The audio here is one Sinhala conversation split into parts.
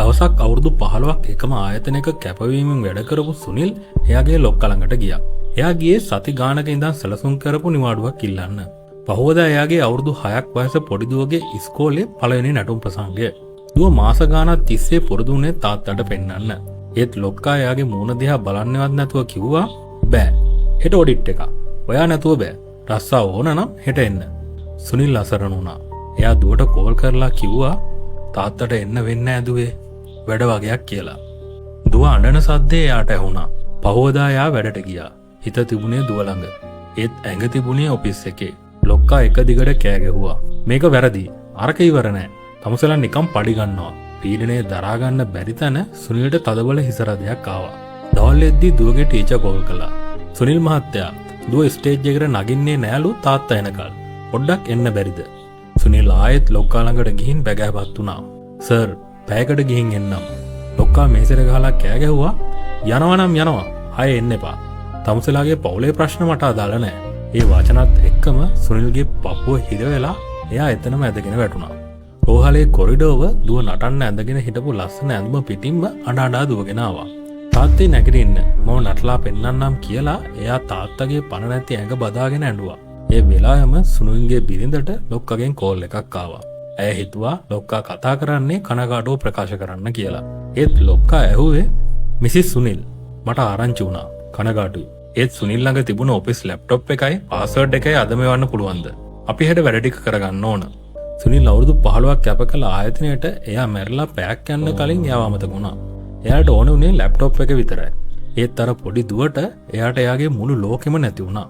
දවසක් අවුරුදු 15ක් එකම ආයතනයක කැපවීමෙන් වැඩ කරපු සුනිල් එයාගේ ලොක්කා ළඟට ගියා. එයා ගියේ සති ගානක ඉඳන් සැලසුම් කරපු නිවාඩුවක් ඉල්ලන්න. පහවදා එයාගේ අවුරුදු 6ක් වයස පොඩි දුවගේ ඉස්කෝලේ පළවෙනි නැටුම් ප්‍රසංගය. දුව මාස ගානක් තිස්සේ පුරුදු වුණේ තාත්තට පෙන්නන්න. ඒත් ලොක්කා එයාගේ මූණ දිහා බලන්නවත් නැතුව කිව්වා බෑ. හෙට ඔඩිට් එක. ඔයා නැතුව බෑ. රස්සා ඕන නම් හෙට එන්න. සුනිල් අසරණ වුණා. එයා දුවට කෝල් කරලා කිව්වා තාත්තට එන්න වෙන්නේ නෑ දුවේ. වැඩ වගේක් කියලා. දුව අඬන සද්දේ එයාට ඇහුණා. පහවදා එයා වැඩට ගියා. හිත තිබුණේ දුව ළඟ. ඒත් ඇඟ තිබුණේ ඔෆිස් එකේ. ලොක්කා එක දිගට කෑ ගැහුවා. මේක වැරදි. අරක ඉවර නෑ. තමුසලා නිකන් පඩි ගන්නවා. පීඩනය දරා ගන්න බැරි තැන සුනිල්ට තදබල හිසරදයක් ආවා. දවල් එද්දී දුවගේ ටීචර් කෝල් කළා. සුනිල් මහත්තයා, දුව ස්ටේජ් එකට නගින්නේ නෑලු තාත්තා එනකල්. පොඩ්ඩක් එන්න බැරිද? සුනිල් ආයෙත් ලොක්කා ළඟට ගිහින් බැගෑපත් වුණා. සර්, පැයකට ගිහින් එන්නම්. ලොක්කා මේසෙට ගහලා කෑ ගැහුවා. යනවා නම් යනවා. ආයෙ එන්න එපා. තමුසලාගේ පවුලේ ප්‍රශ්න මට අදාළ නෑ. ඒ වචනත් එක්කම සුනිල්ගේ පපුව හිර වෙලා එයා එතනම ඇදගෙන වැටුණා. රෝහලේ කොරිඩෝව දුව නටන්න ඇඳගෙන හිටපු ලස්සන ඇඳුම පිටින්ම අඬ අඬා දුවගෙන ආවා. තාත්තේ නැගිටින්න මම නටලා පෙන්නන්නම් කියලා එයා තාත්තගේ පණ නැති ඇඟ බදාගෙන ඇඬුවා. ඒ වෙලාවෙම සුනිල්ගේ බිරිඳට ලොක්කගෙන් කෝල් එකක් ආවා. ඇය හිතුවා ලොක්කා කතා කරන්නේ කනගාටුව ප්‍රකාශ කරන්න කියලා. ඒත් ලොක්කා ඇහුවේ මිසිස් සුනිල්, මට ආරංචි වුණා. කනගාටුයි. ඒත් සුනිල් ළඟ තිබුණ ඔෆිස් ලැප්ටොප් එකයි පාස්වර්ඩ් එකයි අදම එවන්න පුළුවන්ද? අපි හෙට වැඩ ටික කරගන්න ඕන. සුනිල් අවුරුදු 15ක් කැප කළ ආයතනයට එයා මැරිලා පැයක් යන්න කලින් එයාව අමතක වුණා. එයාට ඕන උනේ ලැප්ටොප් එක විතරයි. ඒත් අර පොඩි දුවට එයාට එයාගේ මුළු ලෝකෙම නැති වුණා.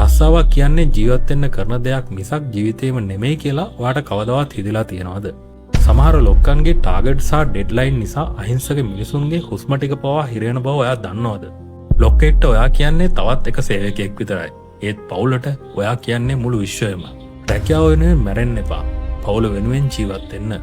රස්සාවක් කියන්නේ ජීවත් වෙන්න කරන දෙයක් මිසක් ජීවිතේම නෙමෙයි කියලා ඔයාට කවදාවත් හිතලා තියෙනවද? සමහර ලොක්කන්ගේ ටාගට් සහ ඩෙඩ්ලයින් නිසා අහිංසක මිනිසුන්ගේ හුස්ම ටික පවා හිරෙන බව ඔයා දන්නවද? ලොක්කෙක්ට ඔයා කියන්නේ තවත් එක සේවකයෙක් විතරයි. ඒත් පවුලට ඔයා කියන්නේ මුළු විශ්වයම. රැකියාව වෙනුවෙන් මැරෙන්න එපා. පවුල වෙනුවෙන් ජීවත් වෙන්න.